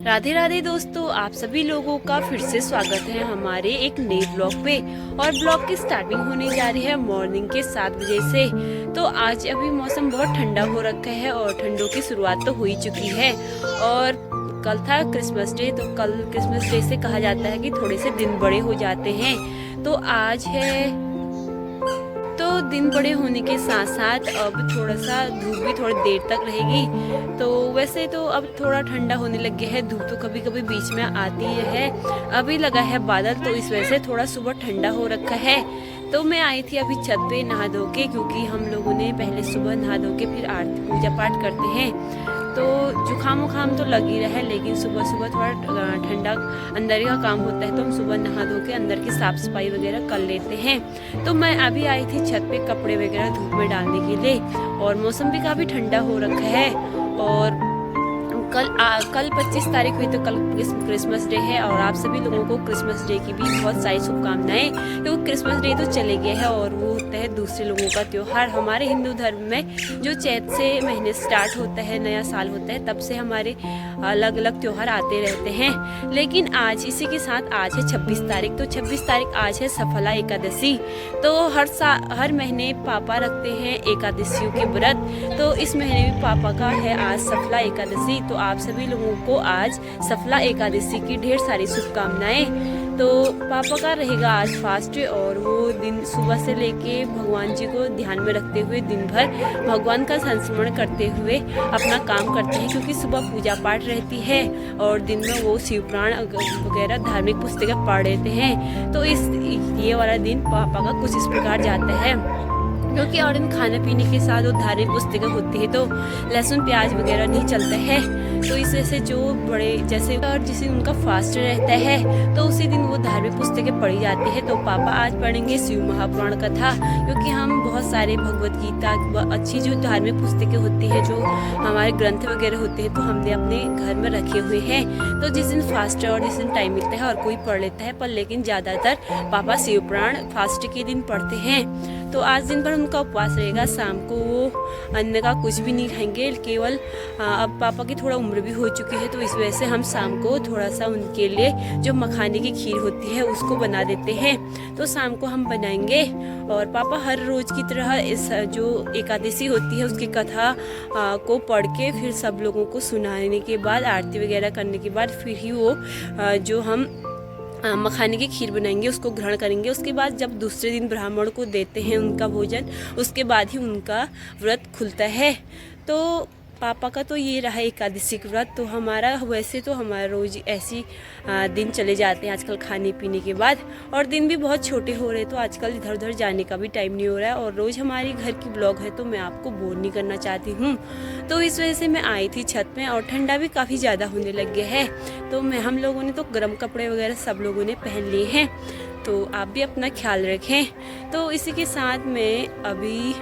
राधे राधे दोस्तों, आप सभी लोगों का फिर से स्वागत है हमारे एक नए ब्लॉग पे। और ब्लॉग की स्टार्टिंग होने जा रही है मॉर्निंग के 7 बजे से। तो आज अभी मौसम बहुत ठंडा हो रखा है और ठंडों की शुरुआत तो हो ही चुकी है। और कल था क्रिसमस डे, तो कल क्रिसमस डे से कहा जाता है कि थोड़े से दिन बड़े हो जाते हैं। तो आज है, तो दिन बड़े होने के साथ साथ अब थोड़ा सा धूप भी थोड़ी देर तक रहेगी। तो वैसे तो अब थोड़ा ठंडा होने लग गया है, धूप तो कभी कभी बीच में आती है। अभी लगा है बादल, तो इस वजह से थोड़ा सुबह ठंडा हो रखा है। तो मैं आई थी अभी छत पे नहा धो के, क्योंकि हम लोगों ने पहले सुबह नहा धो के फिर आरती पूजा पाठ करते हैं। तो जुकाम उखाम तो लग ही रहा है, लेकिन सुबह सुबह थोड़ा ठंडा अंदर का काम होता है, तो हम सुबह नहा धो के अंदर की साफ सफाई वगैरह कर लेते हैं। तो मैं अभी आई थी छत पे कपड़े वगैरह धूप में डालने के लिए, और मौसम भी काफ़ी ठंडा हो रखा है। और कल 25 तारीख हुई, तो कल क्रिसमस डे है। और आप सभी लोगों को क्रिसमस डे की भी बहुत सारी शुभकामनाएं, क्योंकि क्रिसमस डे तो चले गए हैं और वो होता है दूसरे लोगों का त्योहार। हमारे हिंदू धर्म में जो चैत से महीने स्टार्ट होता है, नया साल होता है, तब से हमारे अलग अलग त्योहार आते रहते हैं। लेकिन आज इसी के साथ आज है 26 तारीख। तो 26 तारीख आज है सफला एकादशी। तो हर महीने पापा रखते हैं एकादशियों के व्रत। तो इस महीने में पापा का है आज सफला एकादशी। तो आप सभी लोगों को आज सफला एकादशी की ढेर सारी शुभकामनाएं। तो पापा का रहेगा आज फास्ट, और वो दिन सुबह से लेके भगवान जी को ध्यान में रखते हुए दिन भर भगवान का संस्मरण करते हुए अपना काम करते हैं, क्योंकि सुबह पूजा पाठ रहती है और दिन में वो शिव पुराण वगैरह धार्मिक पुस्तकें पढ़ लेते हैं। तो ये वाला दिन पापा का कुछ इस प्रकार जाता है, क्योंकि और दिन खाने पीने के साथ वो धार्मिक पुस्तकें होती है, तो लहसुन प्याज वगैरह नहीं चलता है। तो इस वजह से जो बड़े जैसे और जिस दिन उनका फास्ट रहता है, तो उसी दिन वो धार्मिक पुस्तकें पढ़ी जाती है। तो पापा आज पढ़ेंगे शिव महापुराण कथा, क्योंकि हम बहुत सारे भगवत गीता अच्छी जो धार्मिक पुस्तकें होती है, जो हमारे ग्रंथ वगैरह होते हैं, तो हमने अपने घर में रखे हुए हैं। तो जिस दिन फास्ट है और जिस दिन टाइम मिलता है और कोई पढ़ लेता है, पर लेकिन ज़्यादातर पापा शिव पुराण फास्ट के दिन पढ़ते हैं। तो आज दिन भर उनका उपवास रहेगा। शाम को वो अन्न का कुछ भी नहीं खाएंगे, केवल अब पापा की थोड़ा उम्र भी हो चुकी है, तो इस वजह से हम शाम को थोड़ा सा उनके लिए जो मखाने की खीर होती है उसको बना देते हैं। तो शाम को हम बनाएंगे। और पापा हर रोज़ की तरह इस जो एकादशी होती है उसकी कथा को पढ़ के फिर सब लोगों को सुनाने के बाद, आरती वगैरह करने के बाद, फिर ही वो जो हम मखाने की खीर बनाएंगे उसको ग्रहण करेंगे। उसके बाद जब दूसरे दिन ब्राह्मण को देते हैं उनका भोजन, उसके बाद ही उनका व्रत खुलता है। तो पापा का तो ये रहा एकादशी का व्रत। तो हमारा वैसे तो हमारा रोज़ ऐसी दिन चले जाते हैं आजकल खाने पीने के बाद, और दिन भी बहुत छोटे हो रहे हैं, तो आजकल इधर उधर जाने का भी टाइम नहीं हो रहा है। और रोज़ हमारी घर की ब्लॉग है, तो मैं आपको बोर नहीं करना चाहती हूँ। तो इस वजह से मैं आई थी छत में, और ठंडा भी काफ़ी ज़्यादा होने लग गया है। तो हम लोगों ने तो गर्म कपड़े वगैरह सब लोगों ने पहन लिए हैं। तो आप भी अपना ख्याल रखें। तो इसी के साथ में अभी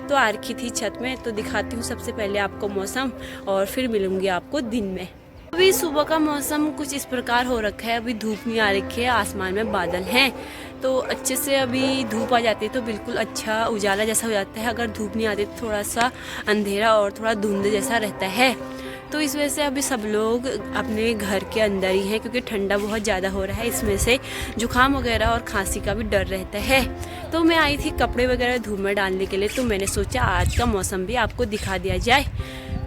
तो आ रखी थी छत में, तो दिखाती हूँ सबसे पहले आपको मौसम, और फिर मिलूंगी आपको दिन में। अभी सुबह का मौसम कुछ इस प्रकार हो रखा है, अभी धूप नहीं आ रखी है, आसमान में बादल हैं। तो अच्छे से अभी धूप आ जाती है तो बिल्कुल अच्छा उजाला जैसा हो जाता है। अगर धूप नहीं आती तो थोड़ा सा अंधेरा और थोड़ा धुंध जैसा रहता है। तो इस वजह से अभी सब लोग अपने घर के अंदर ही हैं, क्योंकि ठंडा बहुत ज़्यादा हो रहा है। इसमें से जुकाम वगैरह और खांसी का भी डर रहता है। तो मैं आई थी कपड़े वगैरह धूप में डालने के लिए, तो मैंने सोचा आज का मौसम भी आपको दिखा दिया जाए।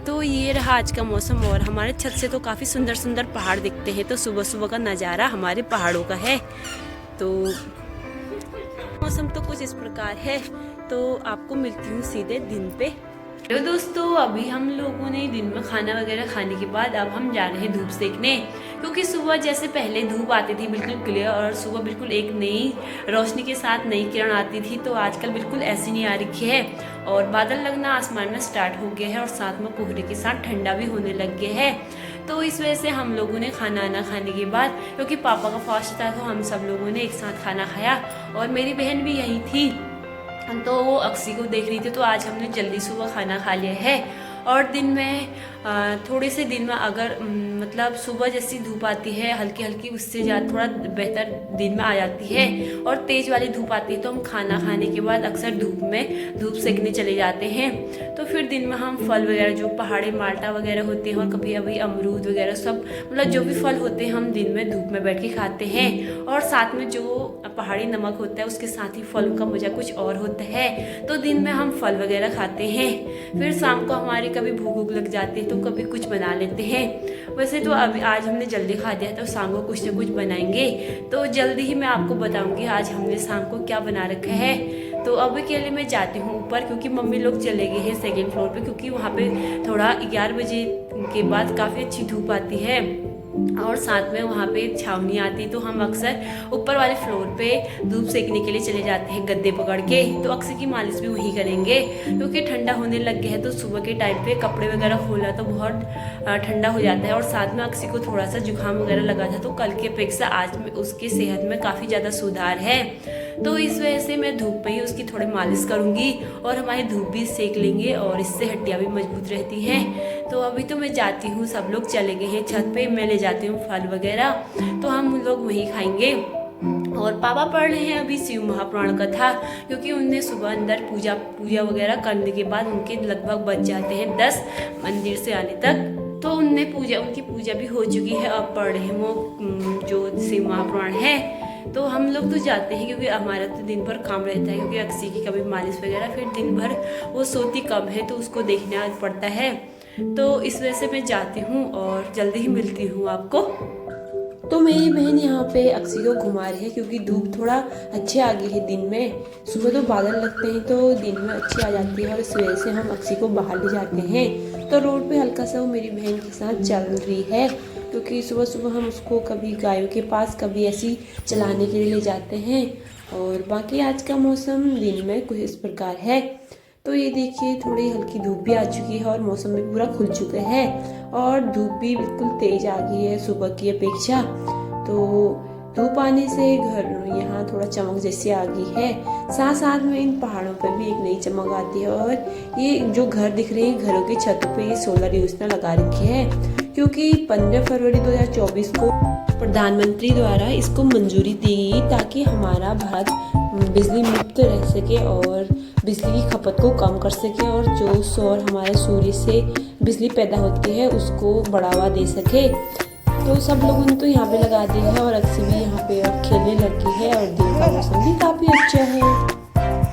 तो ये रहा आज का मौसम, और हमारे छत से तो काफ़ी सुंदर सुंदर पहाड़ दिखते हैं। तो सुबह सुबह का नज़ारा हमारे पहाड़ों का है। तो मौसम तो कुछ इस प्रकार है। तो आपको मिलती हूँ सीधे दिन पे। तो दोस्तों, अभी हम लोगों ने दिन में खाना वगैरह खाने के बाद अब हम जा रहे हैं धूप सेकने, क्योंकि सुबह जैसे पहले धूप आती थी बिल्कुल क्लियर, और सुबह बिल्कुल एक नई रोशनी के साथ नई किरण आती थी, तो आजकल बिल्कुल ऐसी नहीं आ रखी है। और बादल लगना आसमान में स्टार्ट हो गया है, और साथ में कोहरे के साथ ठंडा भी होने लग गया है। तो इस वजह से हम लोगों ने खाना आना खाने के बाद, क्योंकि पापा का फास्ट था, तो हम सब लोगों ने एक साथ खाना खाया। और मेरी बहन भी यहीं थी, तो वो अक्सी को देख रही थी। तो आज हमने जल्दी सुबह खाना खा लिया है। और दिन में थोड़े से दिन में अगर मतलब सुबह जैसी धूप आती है हल्की हल्की, उससे ज़्यादा थोड़ा बेहतर दिन में आ जाती है। और तेज़ वाली धूप आती है तो हम खाना खाने के बाद अक्सर धूप सेकने चले जाते हैं। तो फिर दिन में हम फल वगैरह जो पहाड़ी माल्टा वगैरह होते हैं और कभी कभी अमरूद वगैरह सब, मतलब जो भी फल होते हैं हम दिन में धूप में बैठ के खाते हैं। और साथ में जो पहाड़ी नमक होता है उसके साथ ही फलों का मज़ा कुछ और होता है। तो दिन में हम फल वगैरह खाते हैं। फिर शाम को हमारी कभी भूख लग जाती है तो कभी कुछ बना लेते हैं। वैसे तो अभी आज हमने जल्दी खा दिया तो शाम को कुछ ना कुछ बनाएंगे। तो जल्दी ही मैं आपको बताऊंगी आज हमने शाम को क्या बना रखा है। तो अभी के लिए मैं जाती हूँ ऊपर, क्योंकि मम्मी लोग चले गए हैं सेकेंड फ्लोर पे, क्योंकि वहाँ पे थोड़ा 11 बजे के बाद काफ़ी अच्छी धूप आती है और साथ में वहाँ पे छावनी आती। तो हम अक्सर ऊपर वाले फ्लोर पे धूप सेकने के लिए चले जाते हैं गद्दे पकड़ के। तो अक्सर की मालिश भी वहीं करेंगे, क्योंकि ठंडा होने लग गया है। तो सुबह के टाइम पे कपड़े वगैरह खोला तो बहुत ठंडा हो जाता है। और साथ में अक्सर को थोड़ा सा जुकाम वगैरह लगा था, तो कल की अपेक्षा आज में उसकी सेहत में काफ़ी ज़्यादा सुधार है। तो इस वजह से मैं धूप में ही उसकी थोड़ी मालिश करूँगी और हमारी धूप भी सेक लेंगे और इससे हड्डियाँ भी मजबूत रहती हैं। तो अभी तो मैं जाती हूँ, सब लोग चले गए हैं छत पे, मैं ले जाती हूँ फल वगैरह, तो हम लोग वहीं खाएंगे। और पापा पढ़ रहे हैं अभी शिव महापुराण कथा, क्योंकि उनने सुबह अंदर पूजा वगैरह करने के बाद उनके लगभग बज जाते हैं 10 मंदिर से आने तक। तो उनकी पूजा भी हो चुकी है, अब पढ़ रहे हैं वो जो शिव महापुराण है। तो हम लोग तो जाते हैं, क्योंकि हमारा तो दिन भर काम रहता है, क्योंकि अक्सी की कभी मालिश वगैरह, फिर दिन भर वो सोती कम है तो उसको देखना पड़ता है। तो इस वजह से मैं जाती हूँ और जल्दी ही मिलती हूँ आपको। तो मेरी बहन यहाँ पे अक्सी को घुमा रही है, क्योंकि धूप थोड़ा अच्छे आ गई है दिन में। सुबह तो बादल लगते हैं तो दिन में अच्छी आ जाती है और इस वजह से हम अक्सी को बाहर ले जाते हैं। तो रोड पे हल्का सा वो मेरी बहन के साथ चल रही है, क्योंकि सुबह सुबह हम उसको कभी गायों के पास कभी ऐसी चलाने के लिए ले जाते हैं। और बाकी आज का मौसम दिन में कुछ इस प्रकार है। तो ये देखिए थोड़ी हल्की धूप भी आ चुकी है और मौसम भी पूरा खुल चुका है और धूप भी बिल्कुल तेज आ गई है सुबह की अपेक्षा। तो धूप आने से घर यहाँ थोड़ा चमक जैसी आ गई है। साथ साथ में इन पहाड़ों पर भी एक नई चमक आती है। और ये जो घर दिख रहे हैं, घरों की छतों पे सोलर योजना लगा रखी है, क्योंकि 15 फरवरी 2024 को प्रधानमंत्री द्वारा इसको मंजूरी दी गई, ताकि हमारा भारत बिजली मुक्त रह सके और बिजली की खपत को कम कर सके और जो सौर हमारे सूर्य से बिजली पैदा होती है उसको बढ़ावा दे सके। तो सब लोगों ने तो यहाँ पे लगा दिया है और अक्सी भी यहाँ पे अब खेलने लगी है और दिन का मौसम भी काफ़ी अच्छा है।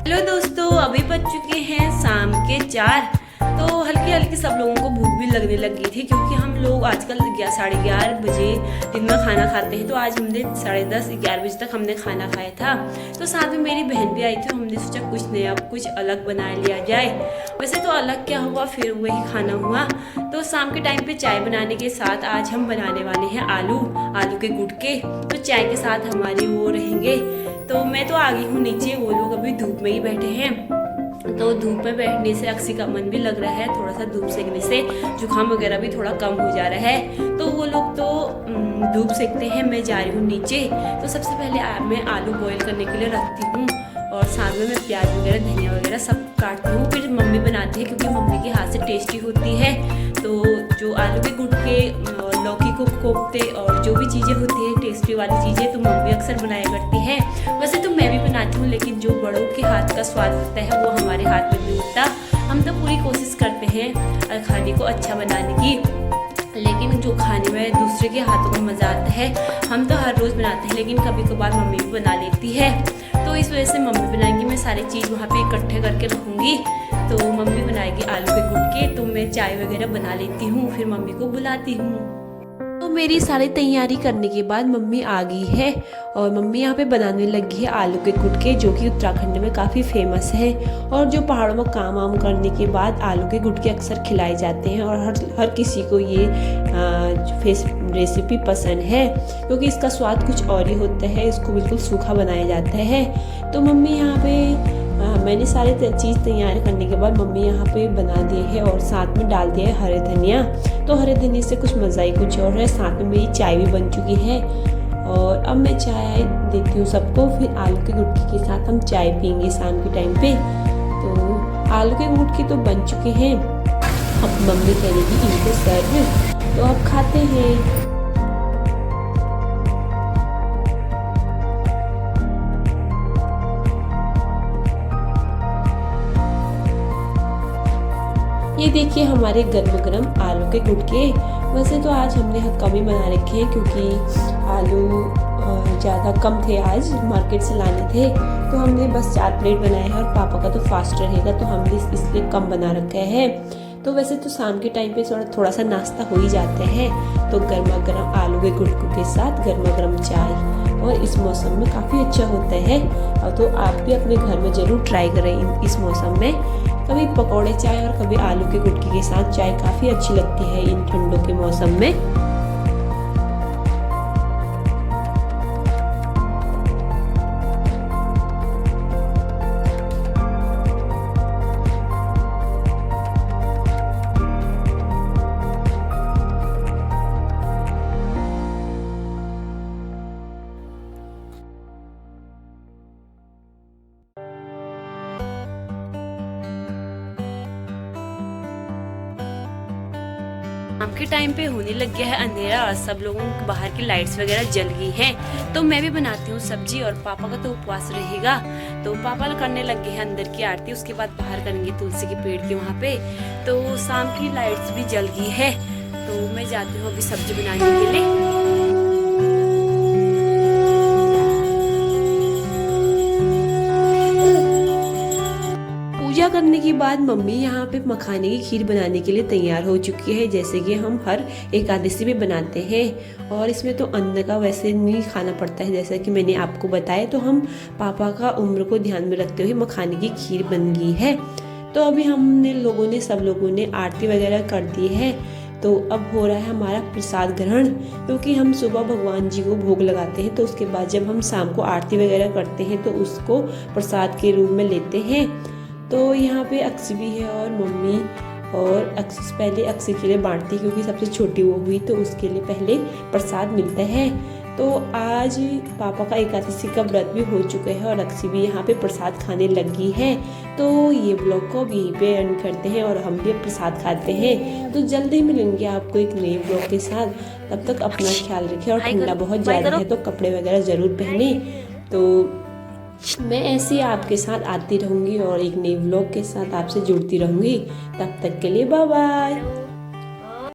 हेलो दोस्तों, अभी बज चुके हैं शाम के 4। तो हल्की हल्की सब लोगों को भूख भी लगने लगी थी, क्योंकि हम लोग आजकल 11-11:30 बजे दिन में खाना खाते हैं। तो आज हमने 10:30-11 बजे तक हमने खाना खाया था। तो साथ में मेरी बहन भी आई थी, तो हमने सोचा कुछ नया कुछ अलग बना लिया जाए। वैसे तो अलग क्या हुआ, फिर वही खाना हुआ। तो शाम के टाइम पे चाय बनाने के साथ आज हम बनाने वाले हैं आलू के गुटके। तो चाय के साथ हमारे वो रहेंगे। तो मैं तो आ गई हूँ नीचे, वो लोग अभी धूप में ही बैठे हैं। तो धूप में बैठने से अक्सी का मन भी लग रहा है, थोड़ा सा धूप सेकने से जुकाम वगैरह भी थोड़ा कम हो जा रहा है। तो वो लोग तो धूप सेकते हैं, मैं जा रही हूँ नीचे। तो सबसे पहले मैं आलू बॉईल करने के लिए रखती हूँ और साथ में मैं प्याज वगैरह धनिया वगैरह सब काटती हूँ। फिर मम्मी बनाती है, क्योंकि मम्मी के हाथ से टेस्टी होती है। तो जो आलू के गुटके और लौकी को कोफ्ते और जो भी चीज़ें होती है टेस्टी वाली चीज़ें, तो मम्मी अक्सर बनाया करती है। वैसे तो मैं भी बनाती हूँ, लेकिन जो बड़ों के हाथ का स्वाद होता है वो हमारे हाथ में नहीं होता। हम तो पूरी कोशिश करते हैं खाने को अच्छा बनाने की, लेकिन जो खाने में दूसरे के हाथों का मज़ा आता है हम तो हर रोज़ बनाते हैं, लेकिन कभी कभार मम्मी भी बना लेती है। तो इस वजह से मम्मी बनाएंगी, मैं सारी चीज़ वहाँ पे इकट्ठे करके रखूँगी। तो मम्मी बनाएगी आलू के गुटके, तो मैं चाय वगैरह बना लेती हूँ, फिर मम्मी को बुलाती हूँ। तो मेरी सारी तैयारी करने के बाद मम्मी आ गई है और मम्मी यहाँ पे बनाने लगी है आलू के गुटके, जो कि उत्तराखंड में काफ़ी फेमस है। और जो पहाड़ों में काम वाम करने के बाद आलू के गुटके अक्सर खिलाए जाते हैं और हर किसी को ये रेसिपी पसंद है, क्योंकि इसका स्वाद कुछ और ही होता है। इसको बिल्कुल सूखा बनाया जाता है। तो मम्मी यहाँ पे मैंने सारे चीज़ तैयार करने के बाद मम्मी यहाँ पे बना दिए है और साथ में डाल दिया है हरे धनिया। तो हरे धनिया से कुछ मज़ा ही कुछ और है। साथ में मेरी चाय भी बन चुकी है और अब मैं चाय देती हूँ सबको, फिर आलू के गुटके के साथ हम चाय पियेंगे शाम के टाइम पे। तो आलू के गुटके तो बन चुके हैं अब मम्मी करेगी इनको सर्व, तो अब खाते हैं। ये देखिए हमारे गर्म गर्म आलू के गुटके। वैसे तो आज हमने कम ही बना रखे हैं क्योंकि आलू ज़्यादा कम थे, आज मार्केट से लाने थे, तो हमने बस 4 प्लेट बनाए हैं और पापा का तो फास्ट रहेगा तो हमने इसलिए कम बना रखे हैं। तो वैसे तो शाम के टाइम पे थोड़ा सा नाश्ता हो ही जाते हैं, तो गर्मा गर्म आलू के गुटकों के साथ गर्मा गर्म चाय और इस मौसम में काफ़ी अच्छा होता है। और तो आप भी अपने घर में ज़रूर ट्राई करें इस मौसम में। कभी पकौड़े चाय और कभी आलू के गुटके के साथ चाय काफ़ी अच्छी लगती है इन ठंडों के मौसम में। शाम के टाइम पे होने लग गया है अंधेरा और सब लोगों के बाहर की लाइट्स वगैरह जल गई हैं, तो मैं भी बनाती हूँ सब्जी और पापा का तो उपवास रहेगा, तो पापा करने लग गए हैं अंदर की आरती, उसके बाद बाहर करेंगे तुलसी के पेड़ के वहाँ पे। तो शाम की लाइट्स भी जल गई है, तो मैं जाती हूँ अभी सब्जी बनाने के लिए। पूजा करने के बाद मम्मी यहाँ पे मखाने की खीर बनाने के लिए तैयार हो चुकी है, जैसे कि हम हर एकादशी में बनाते हैं। और इसमें तो अन्न का वैसे नहीं खाना पड़ता है, जैसा कि मैंने आपको बताया, तो हम पापा का उम्र को ध्यान में रखते हुए मखाने की खीर बन गई है। तो अभी सब लोगों ने आरती वगैरह कर दी है, तो अब हो रहा है हमारा प्रसाद ग्रहण, क्योंकि हम सुबह भगवान जी को भोग लगाते हैं, तो उसके बाद जब हम शाम को आरती वगैरह करते हैं तो उसको प्रसाद के रूप में लेते हैं। तो यहाँ पे अक्सी भी है और मम्मी, और पहले अक्सी के लिए बांटती क्योंकि सबसे छोटी वो हुई, तो उसके लिए पहले प्रसाद मिलता है। तो आज पापा का एकादशी का व्रत भी हो चुका है और अक्सी भी यहाँ पे प्रसाद खाने लगी है। तो ये ब्लॉग को अब यहीं पे एंड करते हैं और हम भी प्रसाद खाते हैं। तो जल्दी मिलेंगे आपको एक नए ब्लॉग के साथ, तब तक अपना ख्याल रखें और ठंडा बहुत ज़्यादा है तो कपड़े वगैरह ज़रूर पहने। तो मैं ऐसे ही आपके साथ आती रहूँगी और एक नई व्लॉग के साथ आपसे जुड़ती रहूँगी। तब तक के लिए बाय बाय।